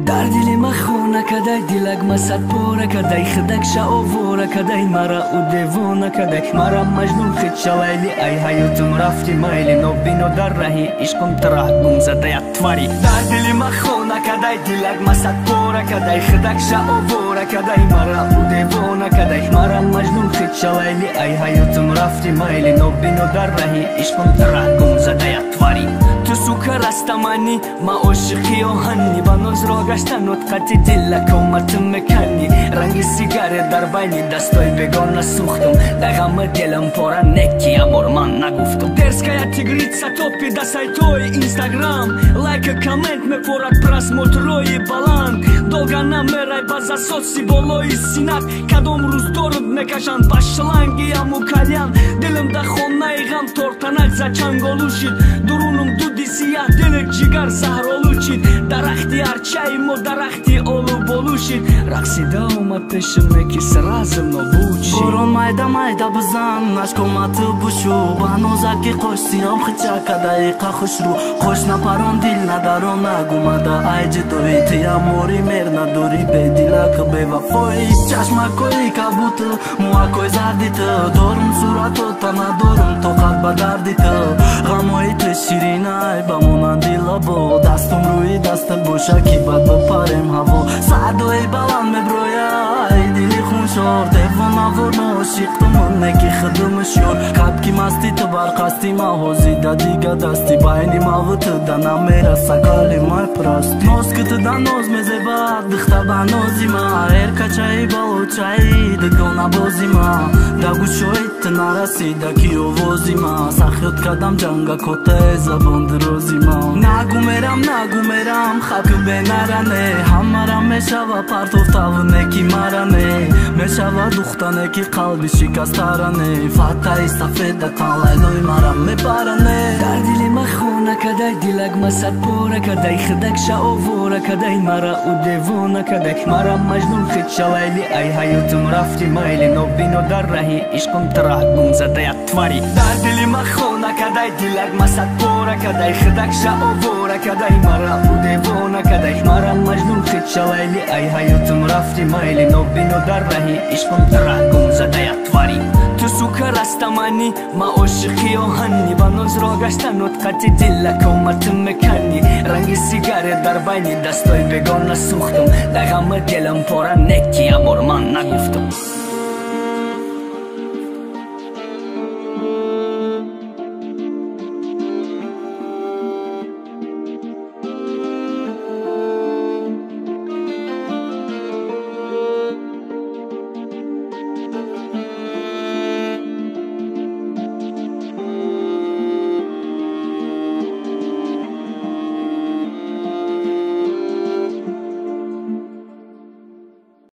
дар дили ма хона кадай дилак ма сад пора кадай хидак шаовора кадай мара у девона кадай мара маҷнун хича лайли ай ҳаётум рафти майли нобино дар раҳи ишқум тарах гум задая твари дар дили ма хона кадай дилак ма сад пора кадай хидак шаовора кадай мара у девона кадай мара маҷнун хича лайли ай ҳаётум рафти майли нобино дар раҳи ишқум тарах гум задая твари ту сука растамани ма ошиқи оҳани ба нозро гашта нутқати дилак оматим мекани ранги сигарет дар байни дастои бегона сӯхтум дар ғами дилам пора неки амор ман нагуфтум дерская тигрица топи да сайтои инстаграм лайка коммент мепорад просмотрои баланд долга намерай ба засоси болои синак кадом рӯз дорд мекашанд ба шланги аму кальян дилам да хонаи ғам тортанак за чанголушид дурунум дуди сияҳ дили ҷигар заҳролучид дарахти арчаи мо дарахти олуболушид рақсида омад пешим неки сразу нобудшид борон майда майда бизан ашкомати бушу ба нозаки қош сиём хича кадаи қахушру қош напарон дил надарон нагумада айҷидои тиамори мер надори бедилак бевафои чашмакои кабуту муакои зардиту дорум суратота надорум тоқат ба дардиту ғамои ту ширинай ба монанди лабо дастум рӯи дастат боша ки бад бапарем ҳаво садои баланд меброяй дили хуншор девонавор ошиқтумон неки хидумшёр кабки масти ту барқасти маҳозида дига дасти байни мавуту да намераса кали май прасти ноз ки ту да ноз мезебад дихта ба нозима эркачаи балочаи дигона бозима да гӯшои ту нарасида ки овозима сахёт кадам ҷангакотаи забон дирозима нагу мерам хак бенаране ҳамарам мешава партофтаву неки маране мешава духтане ки қалби шикастаране фатаи сафеда танлайлои марам мебаране дар дили ма хона кадай дилак ма сад пора кадай хидак шаовора кадай мара у девона кадай мара маҷнун хича лайли ай ҳаётум рафти майли нобино дар раҳи ишқум тарах гум задая твари дар дили ма хона кадай дилак ма сад пора кадай хидак шаовора кадай мара у девона кадай мара маҷнун хича лайли ай ҳаётум рафти майли нобино дар раҳи ишқум тарах гум задая твари ту сука растамани ма ошиқи оҳани ба нозро гашта нутқати дилак оматим мекани ранги сигарет дар байни дастои бегона сӯхтум дар ғами дилам пора неки амор ман нагуфтум